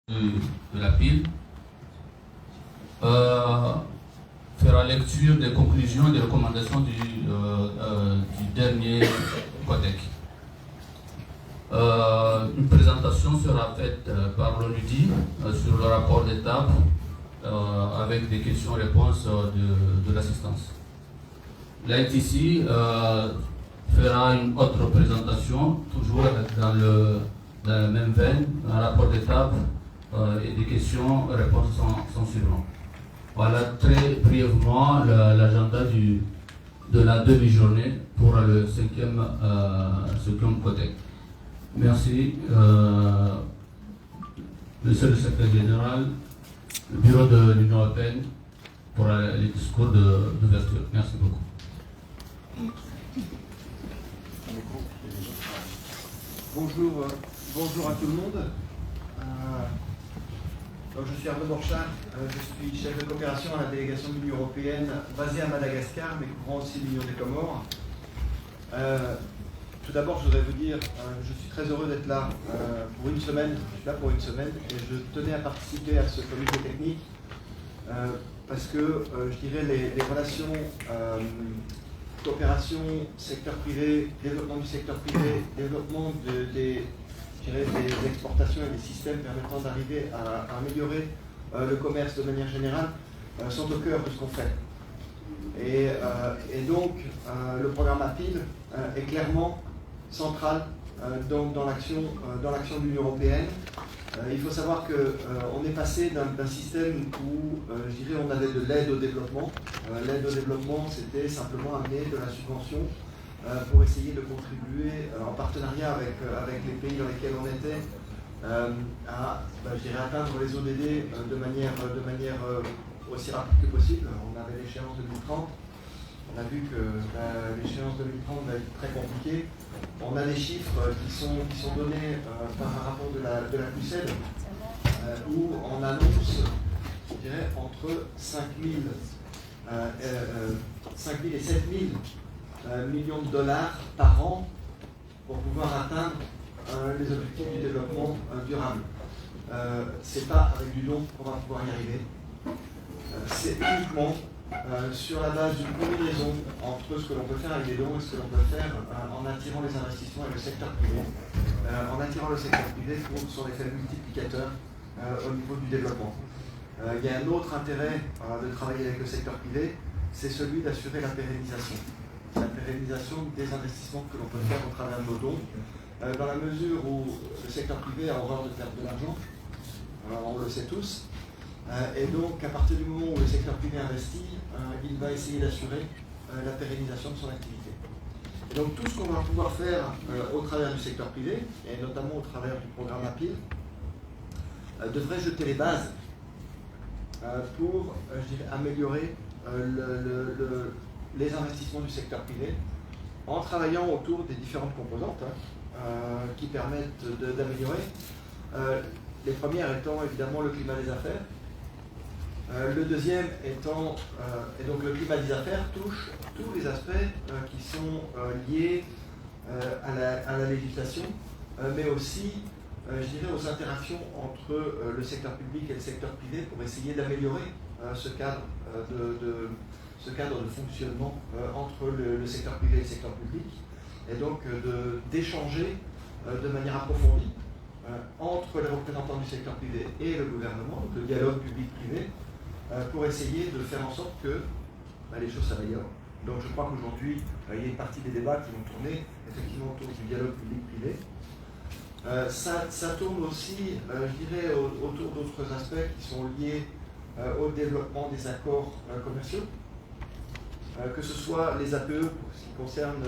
de la pile fera lecture des conclusions et des recommandations du dernier CODEC. Une présentation sera faite par l'ONUDI sur le rapport d'étape avec des questions-réponses de l'assistance. L'ITC fera une autre présentation, toujours dans la même veine, un rapport d'étape et des questions-réponses sont suivantes. Voilà très brièvement l'agenda de la demi-journée pour le cinquième CODEC. Merci, Monsieur le Secrétaire Général, le Bureau de l'Union Européenne pour les discours d'ouverture. Merci beaucoup. Bonjour à tout le monde. Je suis Arnaud Borchardt, je suis chef de coopération à la délégation de l'Union Européenne basée à Madagascar, mais couvrant aussi l'Union des Comores. Tout d'abord, je voudrais vous dire, je suis très heureux d'être là pour une semaine. Je suis là pour une semaine et je tenais à participer à ce comité technique parce que, je dirais, les relations coopération, secteur privé, développement du secteur privé, développement des exportations et des systèmes permettant d'arriver à améliorer le commerce de manière générale sont au cœur de ce qu'on fait. Et donc, le programme APIL est clairement central dans l'action de l'Union européenne. Il faut savoir qu'on est passé d'un système où, je dirais, on avait de l'aide au développement. L'aide au développement, c'était simplement amener de la subvention pour essayer de contribuer en partenariat avec les pays dans lesquels on était à atteindre les ODD de manière aussi rapide que possible. On avait l'échéance 2030. On a vu que l'échéance 2030 va être très compliquée. On a des chiffres qui sont donnés par un rapport de la CUSED où on annonce, je dirais, entre 5 000 et 7 000 millions de dollars par an pour pouvoir atteindre les objectifs du développement durable. C'est pas avec du don qu'on va pouvoir y arriver. C'est uniquement sur la base d'une combinaison entre ce que l'on peut faire avec des dons et ce que l'on peut faire en attirant les investissements et le secteur privé. En attirant le secteur privé pour son effet multiplicateur au niveau du développement. Il y a un autre intérêt de travailler avec le secteur privé, c'est celui d'assurer la pérennisation. La pérennisation des investissements que l'on peut faire au travers de nos dons, dans la mesure où le secteur privé a horreur de perdre de l'argent, on le sait tous. Et donc, à partir du moment où le secteur privé investit, il va essayer d'assurer la pérennisation de son activité. Et donc, tout ce qu'on va pouvoir faire au travers du secteur privé, et notamment au travers du programme APIL, devrait jeter les bases pour, je dirais, améliorer les investissements du secteur privé en travaillant autour des différentes composantes qui permettent d'améliorer. Les premières étant évidemment le climat des affaires. Le deuxième étant, et donc le climat des affaires touche tous les aspects qui sont liés à la législation, mais aussi, je dirais, aux interactions entre le secteur public et le secteur privé pour essayer d'améliorer ce cadre de fonctionnement entre le secteur privé et le secteur public, et donc d'échanger de manière approfondie entre les représentants du secteur privé et le gouvernement, donc le dialogue public-privé, pour essayer de faire en sorte que les choses s'améliorent. Donc je crois qu'aujourd'hui, il y a une partie des débats qui vont tourner effectivement autour du dialogue public-privé. Ça tourne aussi, je dirais, autour d'autres aspects qui sont liés au développement des accords commerciaux, que ce soit les APE pour ce qui concerne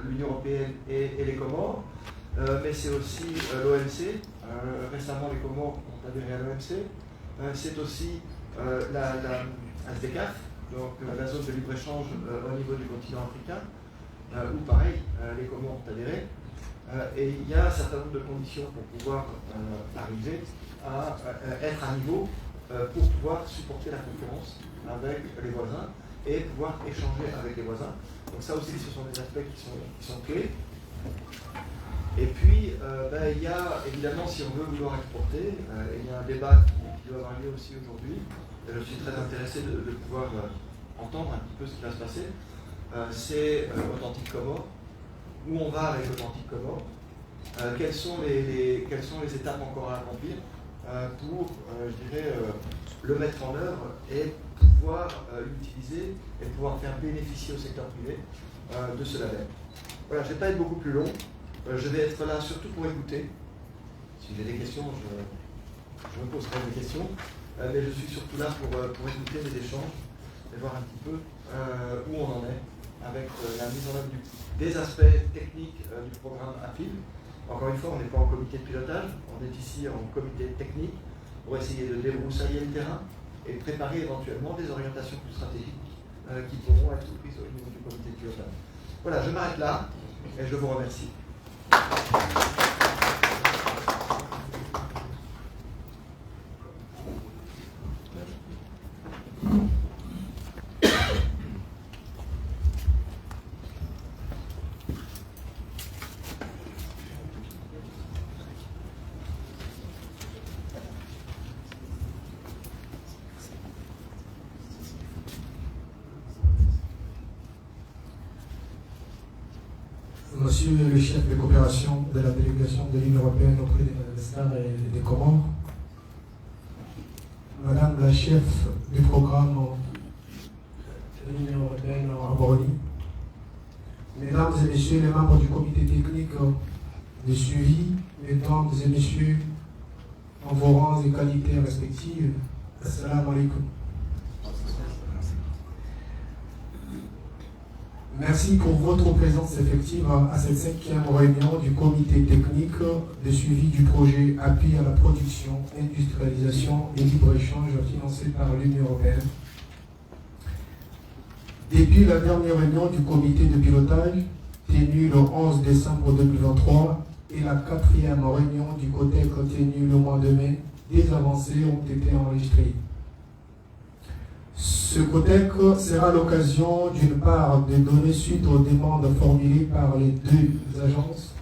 l'Union européenne et les Comores, mais c'est aussi l'OMC. Récemment, les Comores ont adhéré à l'OMC. C'est aussi la SDCAF, donc la zone de libre-échange au niveau du continent africain, où pareil, les Comores ont adhéré. Et il y a un certain nombre de conditions pour pouvoir arriver à être à niveau pour pouvoir supporter la concurrence avec les voisins et pouvoir échanger avec les voisins. Donc ça aussi, ce sont des aspects qui sont clés. Et puis, il y a évidemment, si on veut vouloir exporter, il y a un débat qui doit avoir lieu aussi aujourd'hui. Je suis très intéressé de pouvoir entendre un petit peu ce qui va se passer. C'est Authentic Comores. Où on va avec Authentic Comores? Quelles sont les étapes encore à accomplir pour, je dirais, le mettre en œuvre et pouvoir l'utiliser et pouvoir faire bénéficier au secteur privé de ce label. Voilà, je ne vais pas être beaucoup plus long. Je vais être là surtout pour écouter. Si j'ai des questions, je me poserai des questions. Mais je suis surtout là pour écouter les échanges et voir un petit peu où on en est avec la mise en œuvre des aspects techniques du programme APIL. Encore une fois, on n'est pas en comité de pilotage, on est ici en comité technique pour essayer de débroussailler le terrain et de préparer éventuellement des orientations plus stratégiques qui pourront être prises au niveau du comité de pilotage. Voilà, je m'arrête là et je vous remercie. Monsieur le chef de coopération de la délégation de l'Union européenne auprès des Madagascar et des Comores, Madame la chef du programme de l'Union européenne en Arbonie, Mesdames et Messieurs les membres du comité technique de suivi, Mesdames et Messieurs, en vos rangs et qualités respectives, Assalamu alaikum. Merci pour votre présence effective à cette 5e réunion du comité technique de suivi du projet Appui à la production, industrialisation et libre-échange financé par l'Union européenne. Depuis la dernière réunion du comité de pilotage, tenue le 11 décembre 2023, et la 4e réunion du COTEC tenue le mois de mai, des avancées ont été enregistrées. Ce COTEC sera l'occasion d'une part de donner suite aux demandes formulées par les deux agences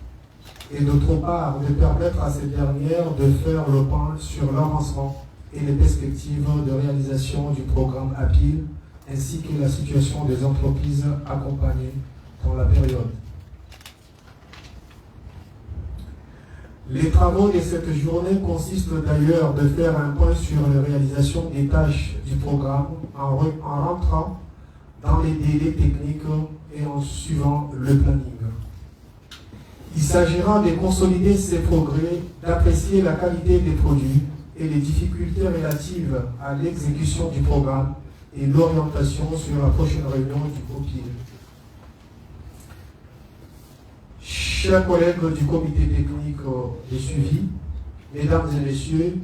et d'autre part de permettre à ces dernières de faire le point sur l'avancement et les perspectives de réalisation du programme APIL ainsi que la situation des entreprises accompagnées dans la période. Les travaux de cette journée consistent d'ailleurs de faire un point sur la réalisation des tâches du programme en rentrant dans les délais techniques et en suivant le planning. Il s'agira de consolider ces progrès, d'apprécier la qualité des produits et les difficultés relatives à l'exécution du programme et l'orientation sur la prochaine réunion du COPIL. Chers collègues du comité technique de suivi, Mesdames et Messieurs,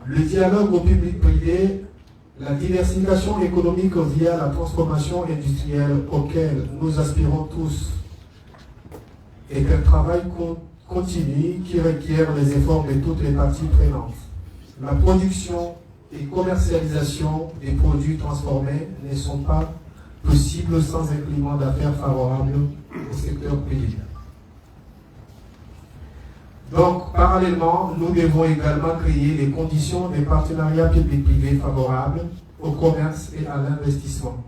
le dialogue au public privé, la diversification économique via la transformation industrielle auquel nous aspirons tous est un travail continu qui requiert les efforts de toutes les parties prenantes. La production et commercialisation des produits transformés ne sont pas possibles sans un climat d'affaires favorable au secteur privé. Donc, parallèlement, nous devons également créer les conditions des partenariats publics-privés favorables au commerce et à l'investissement.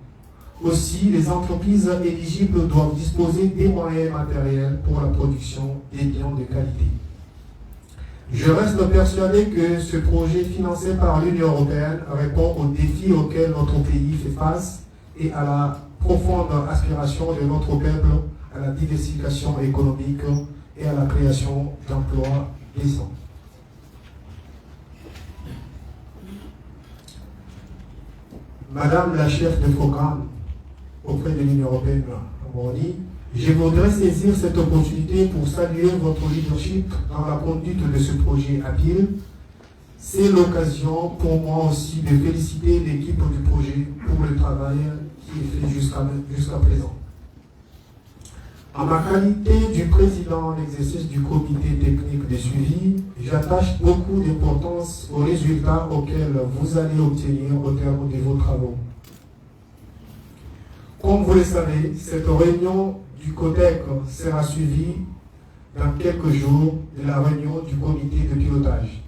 Aussi, les entreprises éligibles doivent disposer des moyens matériels pour la production des biens de qualité. Je reste persuadé que ce projet financé par l'Union européenne répond aux défis auxquels notre pays fait face et à la profonde aspiration de notre peuple à la diversification économique et à la création d'emplois décents. Madame la chef de programme auprès de l'Union européenne en Arbonie, je voudrais saisir cette opportunité pour saluer votre leadership dans la conduite de ce projet APIL. C'est l'occasion pour moi aussi de féliciter l'équipe du projet pour le travail qui est fait jusqu'à présent. En ma qualité du président en exercice du comité technique de suivi, j'attache beaucoup d'importance aux résultats auxquels vous allez obtenir au terme de vos travaux. Comme vous le savez, cette réunion du COTEC sera suivie dans quelques jours de la réunion du comité de pilotage.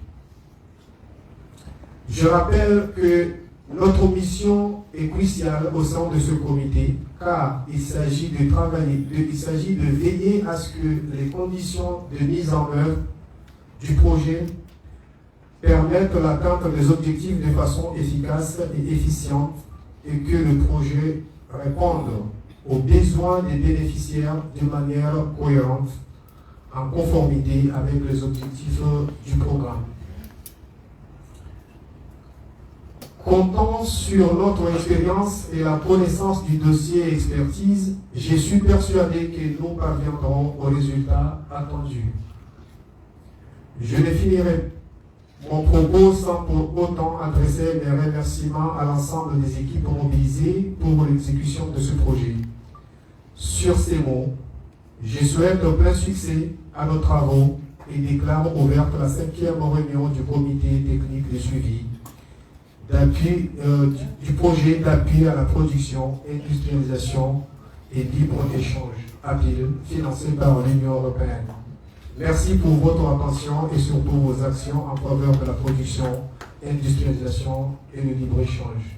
Je rappelle que notre mission est cruciale au sein de ce comité, car il s'agit de veiller à ce que les conditions de mise en œuvre du projet permettent l'atteinte des objectifs de façon efficace et efficiente et que le projet réponde aux besoins des bénéficiaires de manière cohérente, en conformité avec les objectifs du programme. Comptant sur notre expérience et la connaissance du dossier expertise, je suis persuadé que nous parviendrons aux résultats attendus. Je ne finirai mon propos sans pour autant adresser mes remerciements à l'ensemble des équipes mobilisées pour l'exécution de ce projet. Sur ces mots, je souhaite plein succès à nos travaux et déclare ouverte la 5e réunion du comité technique de suivi du projet d'appui à la production, industrialisation et libre-échange APIL, financé par l'Union européenne. Merci pour votre attention et surtout vos actions en faveur de la production, industrialisation et le libre-échange.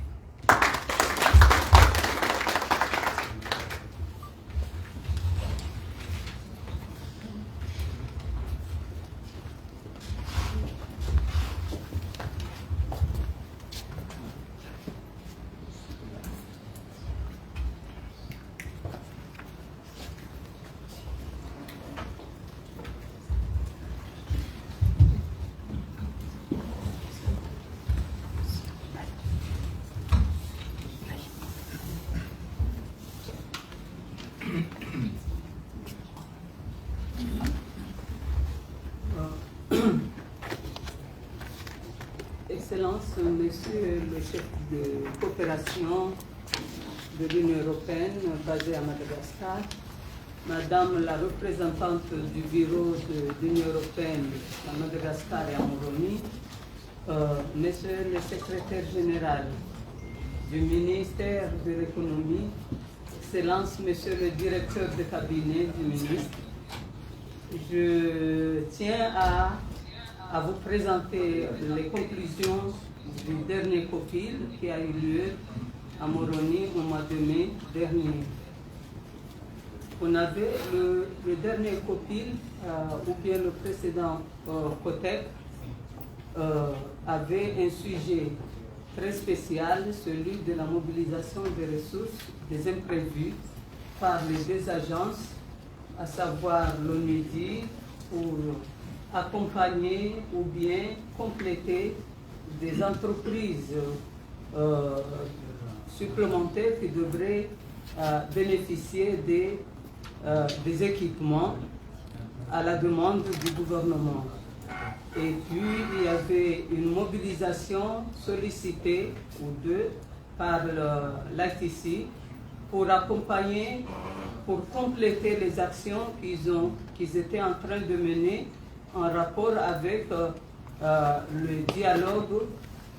Excellence, Monsieur le chef de coopération de l'Union européenne basée à Madagascar, Madame la représentante du bureau de l'Union européenne à Madagascar et à Moroni, Monsieur le secrétaire général du ministère de l'économie, Excellence, Monsieur le directeur de cabinet du ministre, je tiens à vous présenter les conclusions du dernier COPIL qui a eu lieu à Moroni au mois de mai dernier. On avait le dernier COPIL, ou bien le précédent COTEC, avait un sujet très spécial, celui de la mobilisation des ressources, des imprévus, par les deux agences, à savoir l'ONUDI, pour accompagner ou bien compléter des entreprises supplémentaires qui devraient bénéficier des équipements à la demande du gouvernement. Et puis, il y avait une mobilisation sollicitée ou deux par l'ITC pour accompagner, pour compléter les actions qu'ils étaient en train de mener en rapport avec le dialogue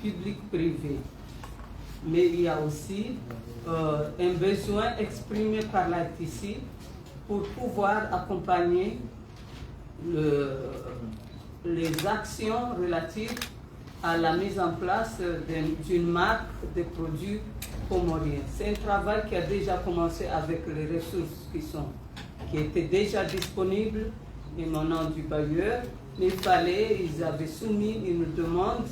public-privé. Mais il y a aussi un besoin exprimé par l'ITC pour pouvoir accompagner les actions relatives à la mise en place d'une marque de produits comoriens. C'est un travail qui a déjà commencé avec les ressources qui étaient déjà disponibles émanant du bailleur, mais ils avaient soumis une demande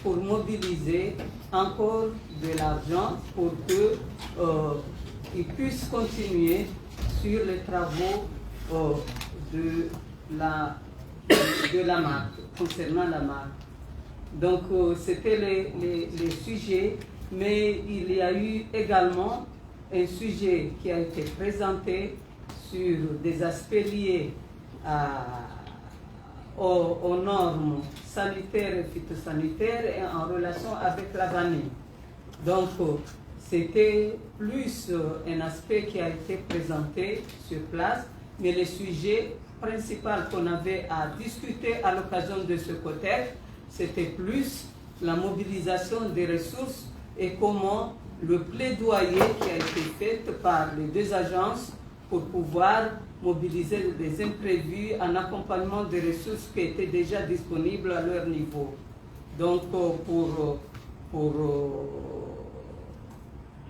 pour mobiliser encore de l'argent pour qu'ils puissent continuer sur les travaux de la marque, concernant la marque. Donc c'était les sujets, mais il y a eu également un sujet qui a été présenté sur des aspects liés aux normes sanitaires et phytosanitaires et en relation avec la vanille. Donc c'était plus un aspect qui a été présenté sur place, mais le sujet principal qu'on avait à discuter à l'occasion de ce COTEC, c'était plus la mobilisation des ressources et comment le plaidoyer qui a été fait par les deux agences pour pouvoir mobiliser des imprévus en accompagnement des ressources qui étaient déjà disponibles à leur niveau. Donc,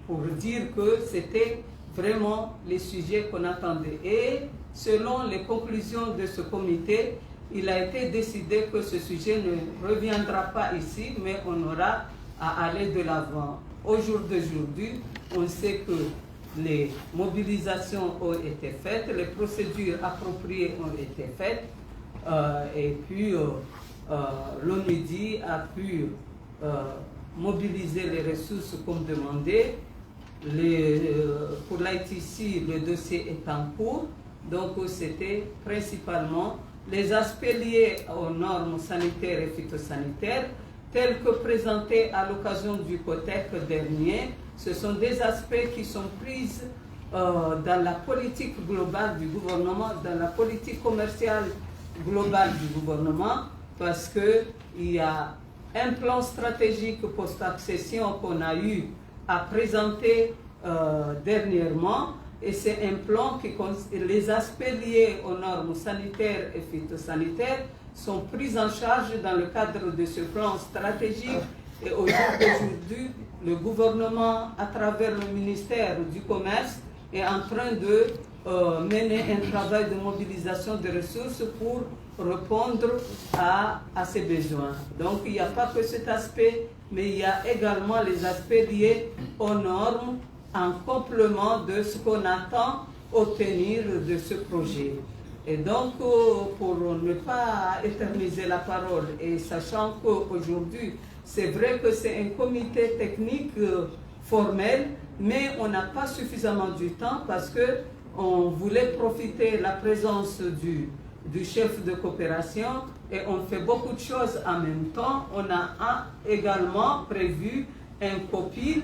pour dire que c'était vraiment les sujets qu'on attendait. Et selon les conclusions de ce comité, il a été décidé que ce sujet ne reviendra pas ici, mais on aura à aller de l'avant. Au jour d'aujourd'hui, on sait que les mobilisations ont été faites, les procédures appropriées ont été faites, et puis l'ONUDI a pu mobiliser les ressources comme demandé. Pour l'ITC, le dossier est en cours, donc c'était principalement les aspects liés aux normes sanitaires et phytosanitaires, tels que présentés à l'occasion du COTEC dernier. Ce sont des aspects qui sont pris dans la politique globale du gouvernement, dans la politique commerciale globale du gouvernement, parce qu'il y a un plan stratégique post-accession qu'on a eu à présenter dernièrement, et c'est un plan qui les aspects liés aux normes sanitaires et phytosanitaires sont pris en charge dans le cadre de ce plan stratégique. Et au jour d'aujourd'hui, le gouvernement, à travers le ministère du Commerce, est en train de mener un travail de mobilisation de ressources pour répondre à ces besoins. Donc il n'y a pas que cet aspect, mais il y a également les aspects liés aux normes en complément de ce qu'on attend obtenir de ce projet. Et donc, pour ne pas éterniser la parole, et sachant qu'aujourd'hui, c'est vrai que c'est un comité technique formel, mais on n'a pas suffisamment du temps parce qu'on voulait profiter de la présence du chef de coopération et on fait beaucoup de choses en même temps. On a également prévu un copie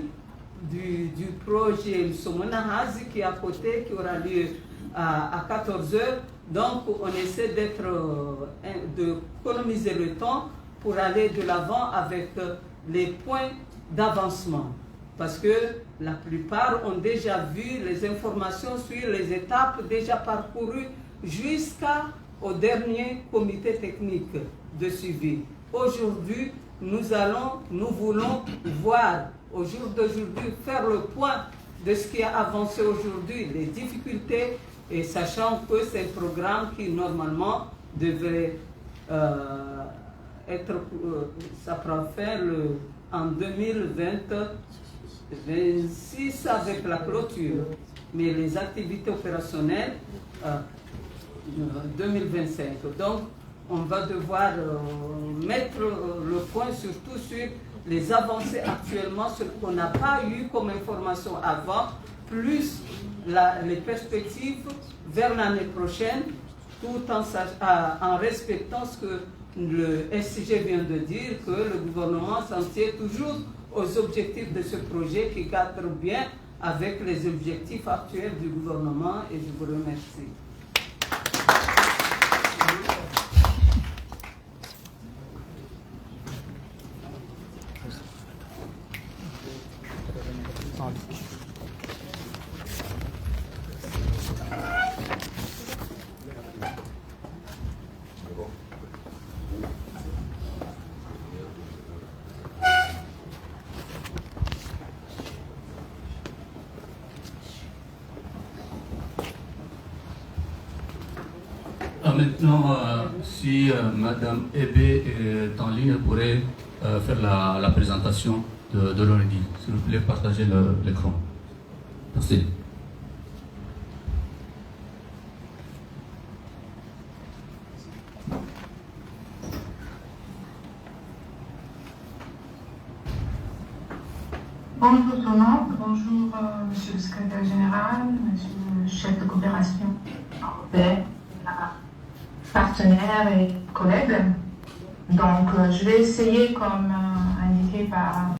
du projet Somonahaz qui est à côté, qui aura lieu à 14 h. Donc on essaie d'économiser le temps pour aller de l'avant avec les points d'avancement. Parce que la plupart ont déjà vu les informations sur les étapes déjà parcourues jusqu'au dernier comité technique de suivi. Aujourd'hui, nous voulons voir au jour d'aujourd'hui, faire le point de ce qui a avancé aujourd'hui, les difficultés, et sachant que c'est un programme qui normalement devrait ça prend fin en 2026 avec la clôture, mais les activités opérationnelles 2025. Donc, on va devoir mettre le point surtout sur les avancées actuellement, ce qu'on n'a pas eu comme information avant, plus les perspectives vers l'année prochaine, tout en respectant ce que le SCG vient de dire, que le gouvernement s'en tient toujours aux objectifs de ce projet qui cadre bien avec les objectifs actuels du gouvernement, et je vous remercie. Maintenant, si Madame Ebé est en ligne, elle pourrait faire la présentation de l'ONUDI. S'il vous plaît, partagez l'écran. Merci. Bonjour tout le monde, bonjour Monsieur le secrétaire général, Monsieur le chef de coopération européenne, partenaires et collègues. Donc je vais essayer, comme indiqué par